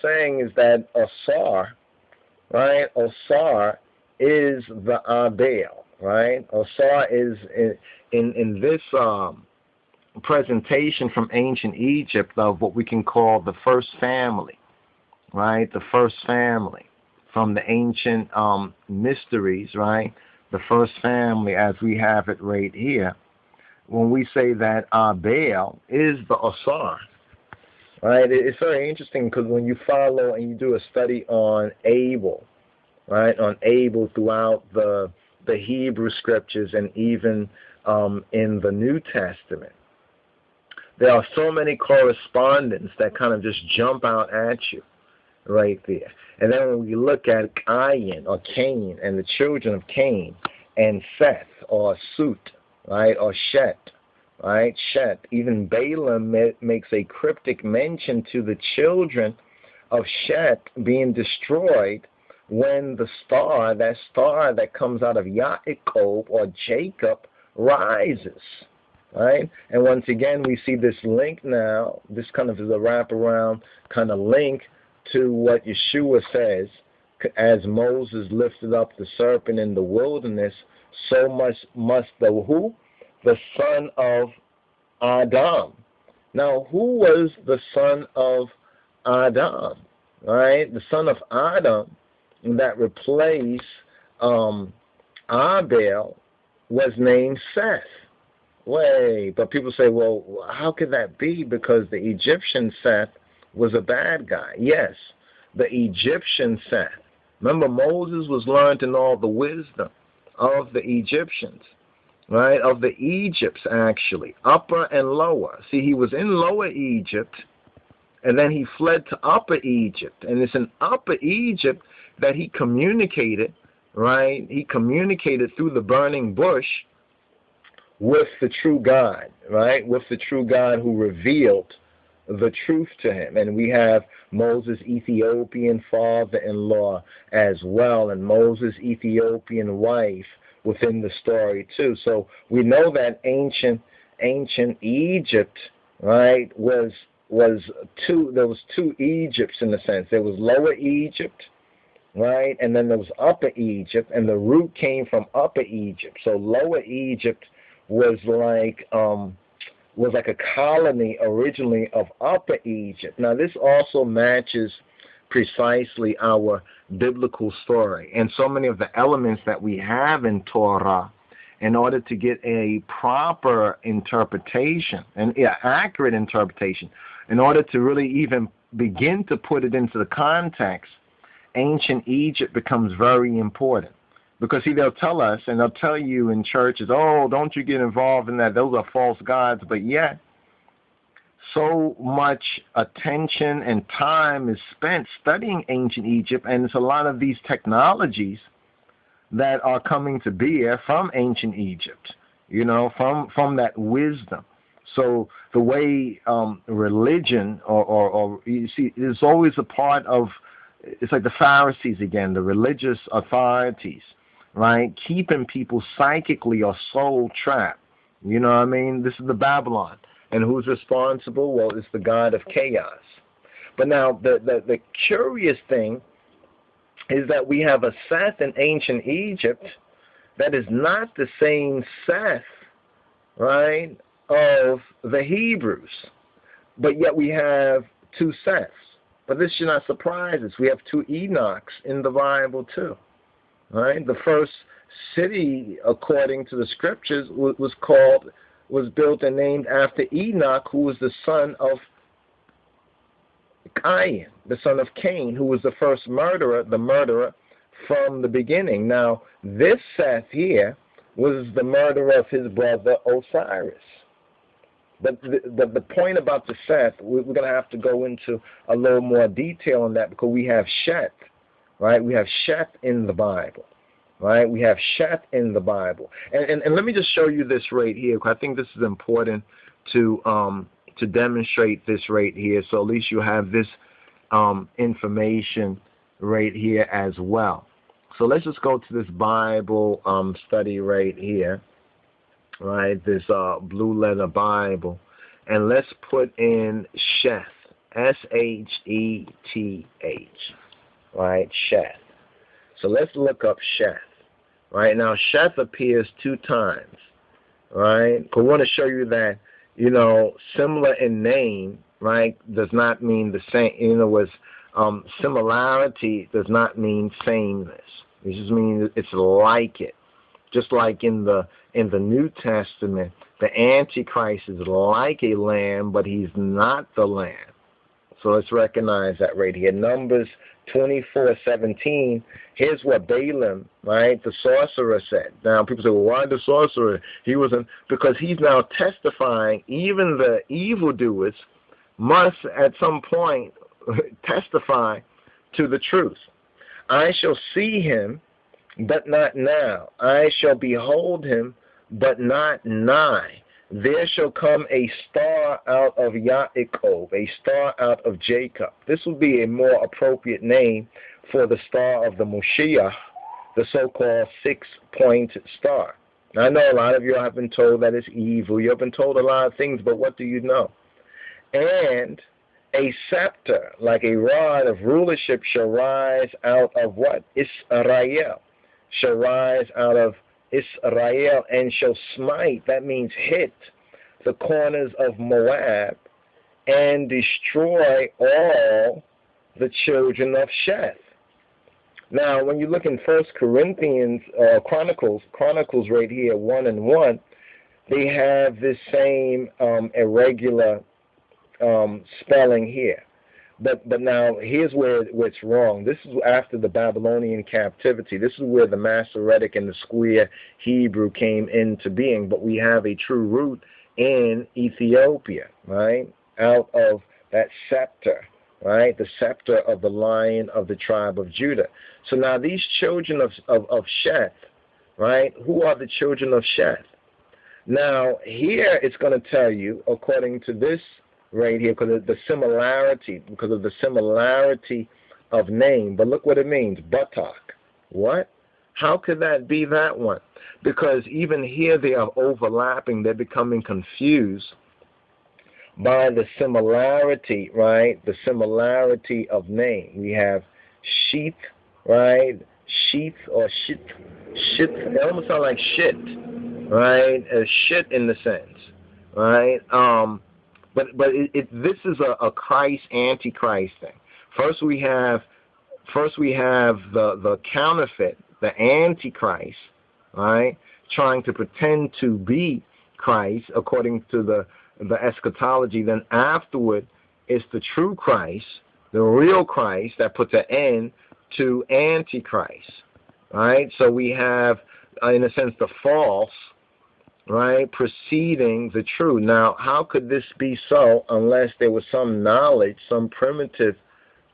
saying is that Asar, right? Asar is the Abel, right? Asar is in this presentation from ancient Egypt of what we can call the first family, right? The first family from the ancient mysteries, right? The first family as we have it right here. When we say that Abel is the Asar, right? It's very interesting because when you follow and you do a study on Abel, right? On Abel throughout the Hebrew scriptures and even in the New Testament, there are so many correspondence that kind of just jump out at you right there. And then when we look at Cain or Cain and the children of Cain and Seth or Sut, right, or Shet, right, Shet, even Balaam makes a cryptic mention to the children of Shet being destroyed when the star that comes out of Yaakov or Jacob rises. Right? And once again, we see this link now. This kind of is a wraparound kind of link to what Yeshua says. As Moses lifted up the serpent in the wilderness, so much must the son of Adam. Now, who was the son of Adam? Right? The son of Adam that replaced Abel was named Seth. Wait, but people say, well, how could that be? Because the Egyptian Seth was a bad guy. Yes, the Egyptian Seth. Remember, Moses was learned in all the wisdom of the Egyptians, right? Of the Egypts, actually, upper and lower. See, he was in lower Egypt, and then he fled to upper Egypt. And it's in upper Egypt that he communicated, right? He communicated through the burning bush with the true God, right? With the true God who revealed the truth to him. And we have Moses' Ethiopian father-in-law as well, and Moses' Ethiopian wife within the story too. So we know that ancient Egypt, right, was two. There was two Egypts in a sense. There was Lower Egypt, right, and then there was Upper Egypt, and the root came from Upper Egypt. So Lower Egypt was like a colony originally of Upper Egypt. Now this also matches precisely our biblical story and so many of the elements that we have in Torah in order to get a proper interpretation and accurate interpretation, in order to really even begin to put it into the context. Ancient Egypt becomes very important. Because, see, they'll tell us, and they'll tell you in churches, oh, don't you get involved in that. Those are false gods. But yet, so much attention and time is spent studying ancient Egypt, and it's a lot of these technologies that are coming to bear from ancient Egypt, you know, from that wisdom. So the way religion, or you see, is always a part of, it's like the Pharisees again, the religious authorities, right, keeping people psychically or soul trapped. You know what I mean? This is the Babylon. And who's responsible? Well, it's the god of chaos. But now, the curious thing is that we have a Seth in ancient Egypt that is not the same Seth, right, of the Hebrews. But yet we have two Seths. But this should not surprise us. We have two Enochs in the Bible too. Right? The first city, according to the scriptures, was built and named after Enoch, who was the son of Cain, the son of Cain, who was the first murderer, the murderer from the beginning. Now, this Seth here was the murderer of his brother Osiris. But the point about the Seth, we're going to have to go into a little more detail on that, because we have Shet, right? We have Shet in the Bible, right? We have Shet in the Bible. And let me just show you this right here, because I think this is important to demonstrate this right here, so at least you have this information right here as well. So let's just go to this Bible study right here. Right, this blue letter Bible, and let's put in Sheth S-H-E-T-H, right? Seth. So let's look up Seth. Right? Now, Seth appears 2 times, right? I want to show you that, similar in name, right, does not mean the same. Similarity does not mean sameness. It just means it's like it. Just like in the New Testament, the Antichrist is like a lamb, but he's not the lamb. So let's recognize that right here. Numbers 24:17. Here's what Balaam, right, the sorcerer, said. Now people say, well, why the sorcerer? He wasn't, because he's now testifying. Even the evildoers must at some point testify to the truth. I shall see him, but not now. I shall behold him, but not nigh. There shall come a star out of Yaakov, a star out of Jacob. This would be a more appropriate name for the star of the Moshiach, the so-called 6-point star. Now, I know a lot of you have been told that it's evil. You have been told a lot of things, but what do you know? And a scepter, like a rod of rulership, shall rise out of what? Israel. Shall rise out of Israel and shall smite, that means hit, the corners of Moab and destroy all the children of Seth. Now, when you look in 1 Corinthians, Chronicles right here, 1:1, they have this same irregular spelling here. But now, here's where it's wrong. This is after the Babylonian captivity. This is where the Masoretic and the Square Hebrew came into being. But we have a true root in Ethiopia, right? Out of that scepter, right? The scepter of the Lion of the tribe of Judah. So now these children of Seth, right? Who are the children of Seth? Now, here it's going to tell you, according to this right here, because of the similarity of name. But look what it means, buttock. What? How could that be that one? Because even here they are overlapping. They're becoming confused by the similarity, right? The similarity of name. We have sheath, right? Sheath or shit. Shit. They almost sound like shit, right? Shit in the sense, right? But this is a Christ Antichrist thing. First we have the counterfeit, the Antichrist, right, trying to pretend to be Christ according to the eschatology. Then afterward, it's the true Christ, the real Christ that puts an end to Antichrist, right? So we have, in a sense, the false, right, preceding the true. Now, how could this be so unless there was some knowledge, some primitive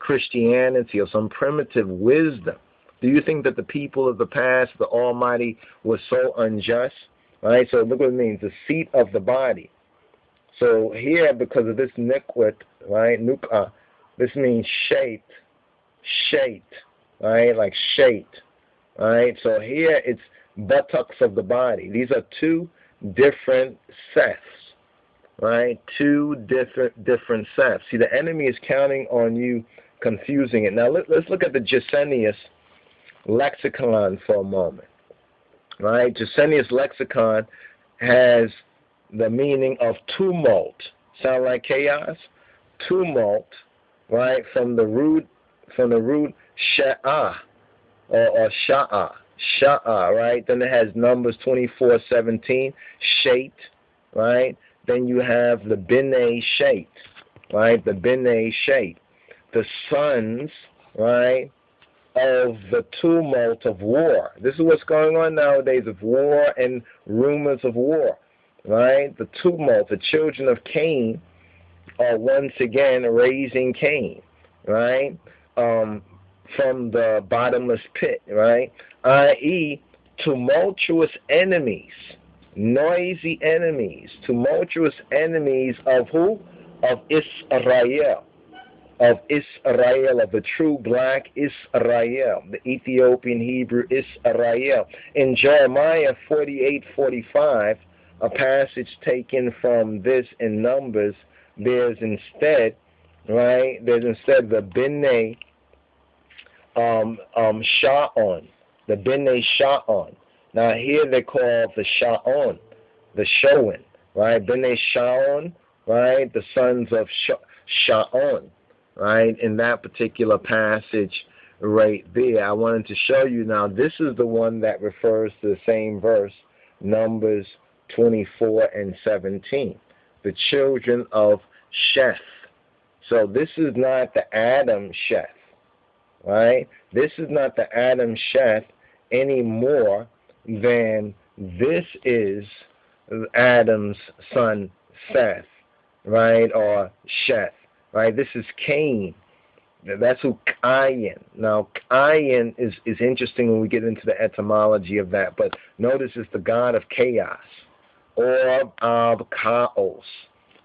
Christianity, or some primitive wisdom? Do you think that the people of the past, the Almighty, was so unjust? Right? So look what it means, the seat of the body. So here, because of this nikwit, right, nuk'ah, this means shaped, right, like shaped, right? So here it's buttocks of the body. These are 2 different Seths, right? 2 different Seths. See, the enemy is counting on you confusing it. Now, let's look at the Gesenius lexicon for a moment, right? Gesenius lexicon has the meaning of tumult. Sound like chaos? Tumult, right? From the root sha'ah or sha'ah. Sha'ah, right? Then it has Numbers 24:17, shaped, right? Then you have the B'nai shaped, right? The B'nai shaped. The sons, right, of the tumult of war. This is what's going on nowadays, of war and rumors of war, right? The tumult, the children of Cain are once again raising Cain, right? From the bottomless pit, right? I.e., tumultuous enemies, noisy enemies, tumultuous enemies of who? Of Israel. Of Israel, of the true black Israel, the Ethiopian Hebrew Israel. In Jeremiah 48:45, a passage taken from this in Numbers bears instead, right? There's instead the B'nai Sha'on, the B'nai Sha'on. Now here they call the Sha'on, the Shoan, right? B'nai Sha'on, right? The sons of Sha'on, right? In that particular passage right there, I wanted to show you now, this is the one that refers to the same verse, Numbers 24 and 17, the children of Seths. So this is not the Adam Seth, right? This is not the Adam Seth any more than this is Adam's son Seth, right? Or Sheth, right? This is Cain. That's who Cain. Now, Cain is interesting when we get into the etymology of that, but notice it's the god of chaos, or of chaos.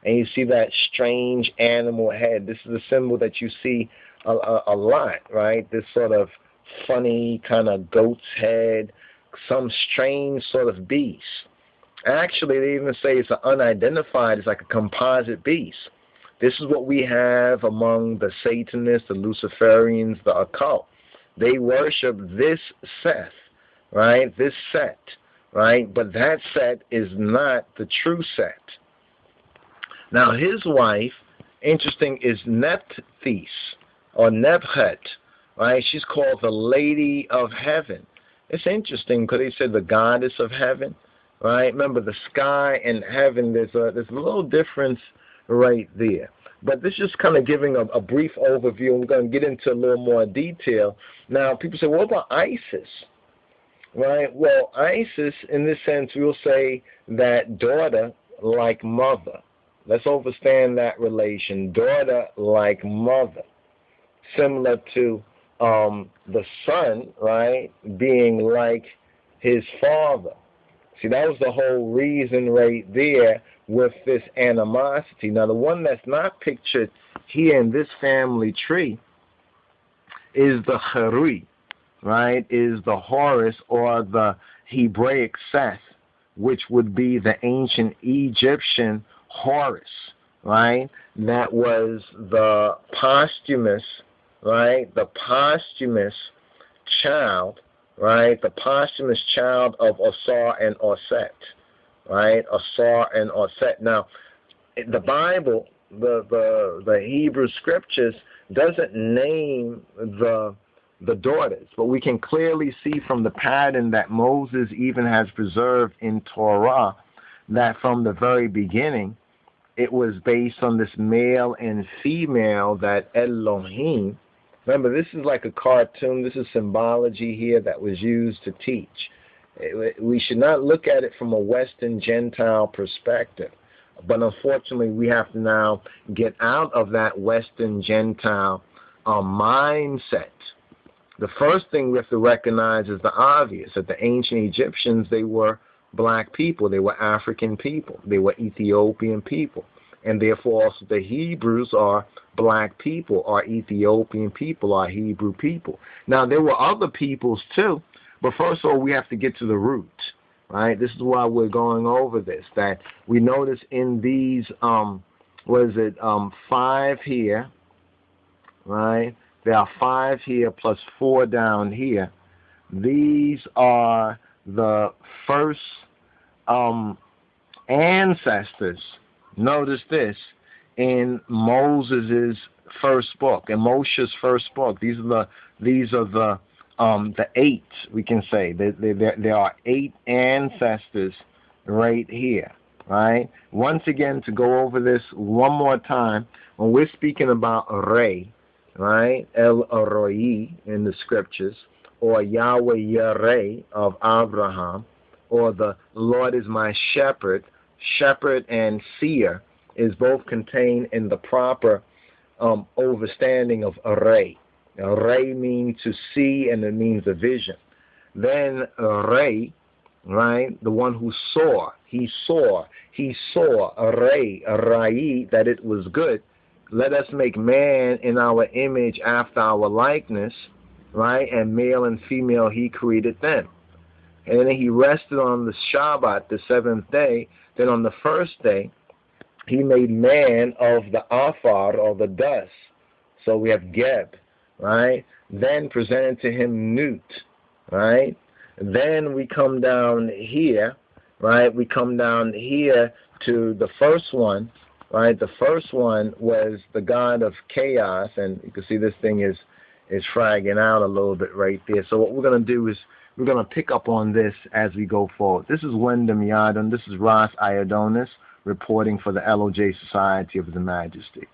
And you see that strange animal head. This is a symbol that you see a lot, right? This sort of funny kind of goat's head, some strange sort of beast. Actually, they even say it's an unidentified, it's like a composite beast. This is what we have among the Satanists, the Luciferians, the occult. They worship this Seth, right? This Set, right? But that Set is not the true Set. Now, his wife, interesting, is Nephthys, or Nebhet, right? She's called the Lady of Heaven. It's interesting because they said the goddess of heaven, right? Remember, the sky and heaven, there's a little difference right there. But this is kind of giving a brief overview, and we're going to get into a little more detail. Now, people say, what about Isis? Right? Well, Isis, in this sense, we'll say that daughter like mother. Let's understand that relation. Daughter like mother. Similar to the son, right, being like his father. See, that was the whole reason right there with this animosity. Now, the one that's not pictured here in this family tree is the Harui, right, is the Horus, or the Hebraic Seth, which would be the ancient Egyptian Horus, right? That was the posthumous, right, the posthumous child, right, the posthumous child of Osir and Oset, right, Osir and Oset. Now, the Bible, the Hebrew scriptures doesn't name the daughters, but we can clearly see from the pattern that Moses even has preserved in Torah that from the very beginning it was based on this male and female that Elohim. Remember, this is like a cartoon. This is symbology here that was used to teach. We should not look at it from a Western Gentile perspective. But unfortunately, we have to now get out of that Western Gentile mindset. The first thing we have to recognize is the obvious, that the ancient Egyptians, they were black people. They were African people. They were Ethiopian people. And therefore also the Hebrews are black people, are Ethiopian people, are Hebrew people. Now, there were other peoples too, but first of all, we have to get to the root, right? This is why we're going over this, that we notice in these, 5 here, right? There are 5 here plus 4 down here. These are the first ancestors. Notice this in Moses's first book, in Moshe's first book. These are the 8, we can say. There are 8 ancestors right here, right? Once again, to go over this one more time, when we're speaking about Ray, right, El Roi in the scriptures, or Yahweh Yireh of Abraham, or the Lord is my shepherd, shepherd and seer is both contained in the proper overstanding of Ray. Ray means to see, and it means a vision. Then Ray, right, the one who saw, he saw Ray, that it was good. Let us make man in our image after our likeness, right, and male and female he created them. And then he rested on the Shabbat, the 7th day. Then on the first day, he made man of the afar, or the dust. So we have Geb, right? Then presented to him Nut, right? Then we come down here, right? We come down here to the first one, right? The first one was the god of chaos, and you can see this thing is fragging out a little bit right there. So what we're going to do is we're going to pick up on this as we go forward. This is Wyndham Yadon. This is Ras Iodonis reporting for the LOJ Society of His Majesty.